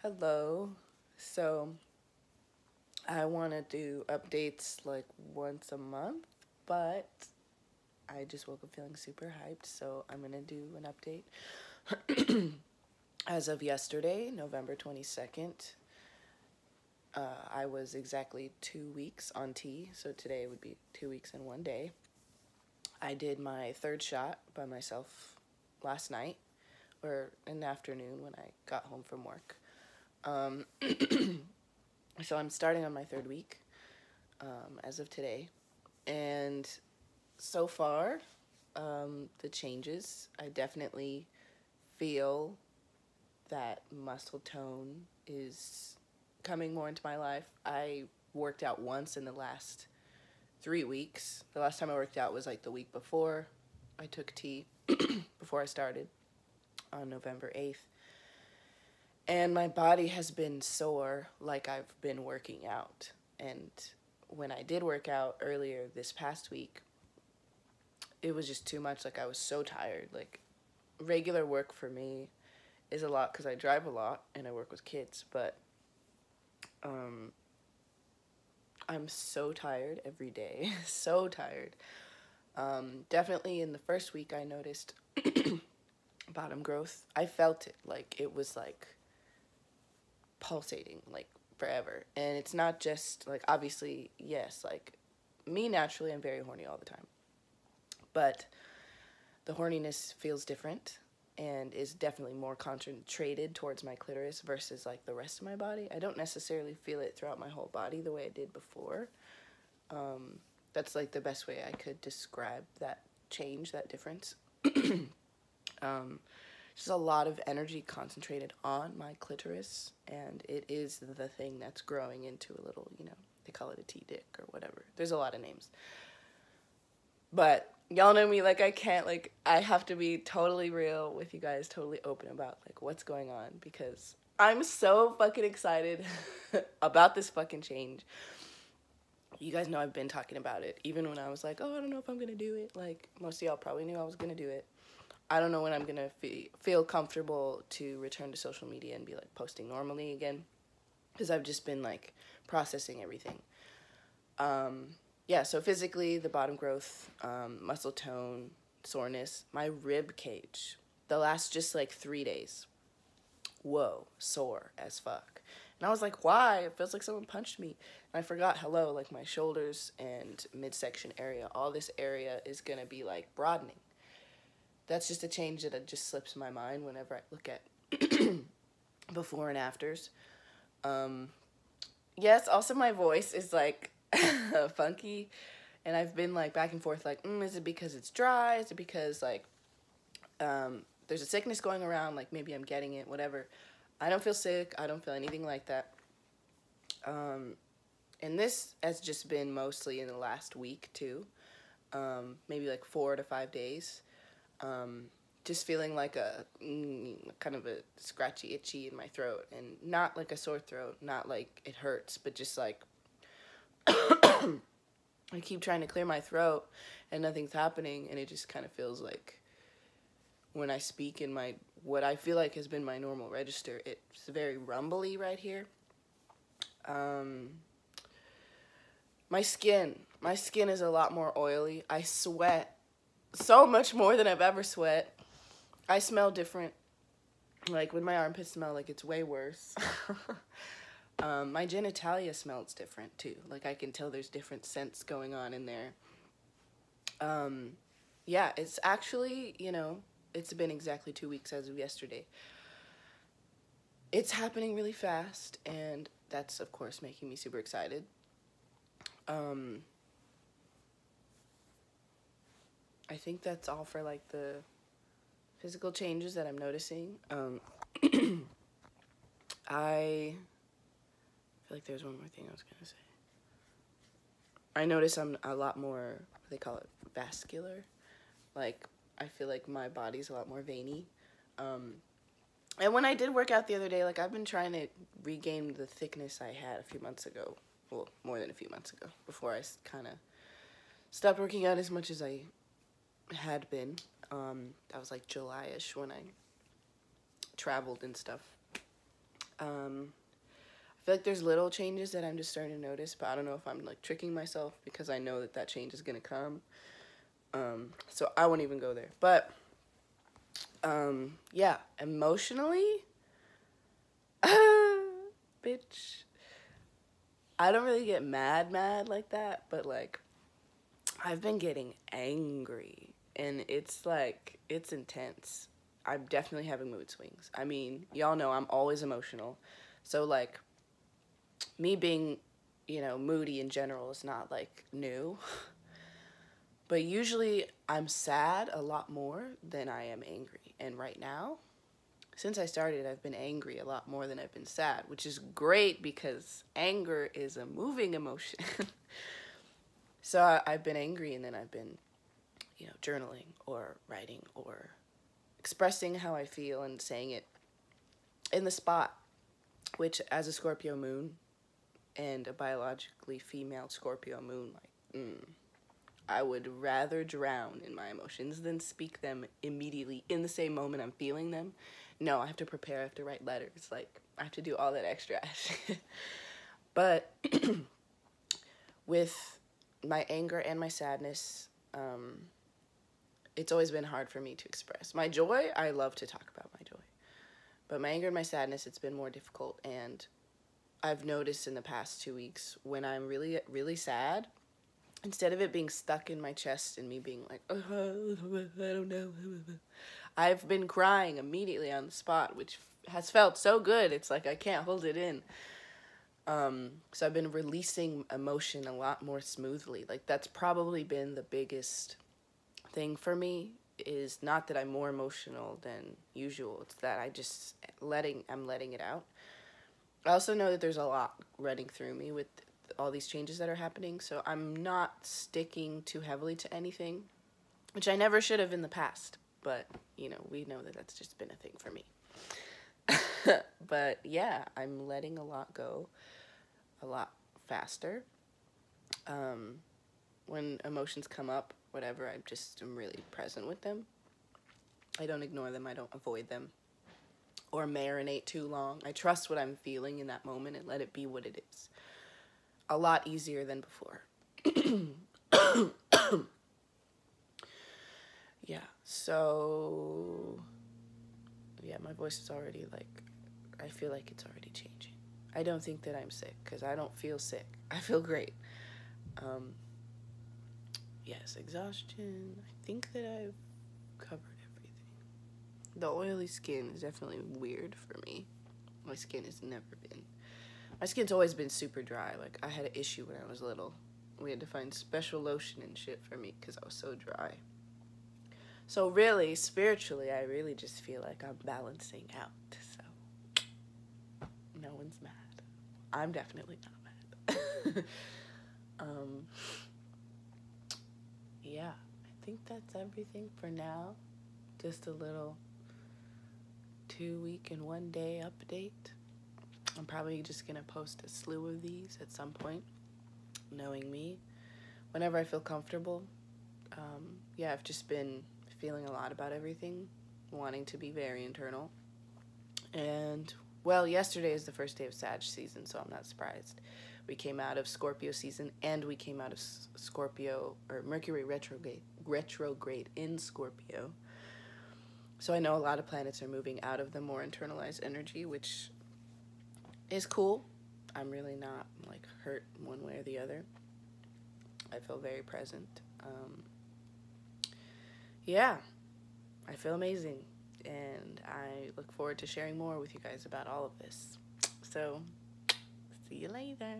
Hello. So I want to do updates like once a month, but I just woke up feeling super hyped, so I'm going to do an update. As of yesterday, November 22nd, I was exactly 2 weeks on T, so today would be 2 weeks and 1 day. I did my third shot by myself last night, or in the afternoon when I got home from work. So I'm starting on my third week as of today. And so far, the changes, I definitely feel that muscle tone is coming more into my life. I worked out once in the last 3 weeks. The last time I worked out was like the week before I took T, before I started on November 8th. And my body has been sore like I've been working out. And when I did work out earlier this past week, it was just too much. Like, I was so tired. Like, regular work for me is a lot because I drive a lot and I work with kids. But I'm so tired every day. So tired. Definitely in the first week I noticed bottom growth. I felt it. Like, it was like pulsating like forever. And it's not just like, obviously, yes, like me naturally I'm very horny all the time, but the horniness feels different and is definitely more concentrated towards my clitoris versus like the rest of my body. I don't necessarily feel it throughout my whole body the way I did before. That's like the best way I could describe that change, that difference. Just a lot of energy concentrated on my clitoris, and it is the thing that's growing into a little, they call it a T-dick or whatever. There's a lot of names. But y'all know me, like, I have to be totally real with you guys, totally open about, like, what's going on, because I'm so fucking excited about this fucking change. You guys know I've been talking about it, even when I was like, oh, I don't know if I'm gonna do it. Like, most of y'all probably knew I was gonna do it. I don't know when I'm going to feel comfortable to return to social media and be, like, posting normally again, because I've just been, like, processing everything. Yeah, so physically, the bottom growth, muscle tone, soreness, my rib cage, the last just, like, 3 days, whoa, sore as fuck. And I was like, why? It feels like someone punched me. And I forgot, hello, like, my shoulders and midsection area, all this area is going to be, like, broadening. That's just a change that just slips my mind whenever I look at before and afters. Yes, also my voice is, like, funky. And I've been, like, back and forth, like, is it because it's dry? Is it because, like, there's a sickness going around? Like, maybe I'm getting it, whatever. I don't feel sick. I don't feel anything like that. And this has just been mostly in the last week, too. Maybe, like, 4 to 5 days. Just feeling like a kind of a scratchy, itchy in my throat, and not like a sore throat, not like it hurts, but just like I keep trying to clear my throat and nothing's happening, and it just kind of feels like when I speak in my, what I feel like has been my normal register, it's very rumbly right here. My skin is a lot more oily. I sweat so much more than I've ever sweat. I smell different. Like, when my armpits smell, like, it's way worse. My genitalia smells different, too. Like, I can tell there's different scents going on in there. Yeah, it's actually, it's been exactly 2 weeks as of yesterday. It's happening really fast, and that's, of course, making me super excited. I think that's all for, like, the physical changes that I'm noticing. I feel like there's one more thing I was going to say. I notice I'm a lot more, what they call it, vascular. Like, I feel like my body's a lot more veiny. And when I did work out the other day, like, I've been trying to regain the thickness I had a few months ago. Well, more than a few months ago, before I kind of stopped working out as much as I had been. That was like July-ish when I traveled and stuff. I feel like there's little changes that I'm just starting to notice, but I don't know if I'm like tricking myself because I know that that change is gonna come. So I won't even go there. But yeah, emotionally, bitch, I don't really get mad like that, but like I've been getting angry, and it's like, it's intense. I'm definitely having mood swings. I mean, y'all know I'm always emotional. So like me being, you know, moody in general is not like new. But usually I'm sad a lot more than I am angry. And right now, since I started, I've been angry a lot more than I've been sad, which is great because anger is a moving emotion. So I've been angry, and then I've been, you know, journaling or writing or expressing how I feel and saying it in the spot, which as a Scorpio moon and a biologically female Scorpio moon, like, I would rather drown in my emotions than speak them immediately in the same moment I'm feeling them. No, I have to prepare, I have to write letters, like, I have to do all that extra shit. But with my anger and my sadness, it's always been hard for me to express. My joy, I love to talk about my joy. But my anger and my sadness, it's been more difficult. And I've noticed in the past 2 weeks, when I'm really, really sad, instead of it being stuck in my chest and me being like, I don't know, I've been crying immediately on the spot, which has felt so good. It's like I can't hold it in. So I've been releasing emotion a lot more smoothly. Like, that's probably been the biggest thing for me, is not that I'm more emotional than usual. It's that I'm letting it out. I also know that there's a lot running through me with all these changes that are happening, so I'm not sticking too heavily to anything, which I never should have in the past. But, you know, we know that that's just been a thing for me. But yeah, I'm letting a lot go a lot faster. When emotions come up, whatever, I'm really present with them. I don't ignore them. I don't avoid them or marinate too long. I trust what I'm feeling in that moment and let it be what it is. A lot easier than before. Yeah, so yeah, my voice is already like, I feel like it's already changing. I don't think that I'm sick, because I don't feel sick. I feel great. Yes, exhaustion. I think that I've covered everything. The oily skin is definitely weird for me. My skin has never been. My skin's always been super dry. Like, I had an issue when I was little. We had to find special lotion and shit for me because I was so dry. So really, spiritually, I really just feel like I'm balancing out. So no one's mad. I'm definitely not mad. Yeah, I think that's everything for now. Just a little 2 week and 1 day update. I'm probably just gonna post a slew of these at some point, knowing me, whenever I feel comfortable. Yeah, I've just been feeling a lot about everything, wanting to be very internal. And, well, yesterday is the first day of Sag season, so I'm not surprised. We came out of Scorpio season, and we came out of Mercury retrograde in Scorpio. So I know a lot of planets are moving out of the more internalized energy, which is cool. I'm really not, like, hurt one way or the other. I feel very present. Yeah, I feel amazing, and I look forward to sharing more with you guys about all of this. So, see you later.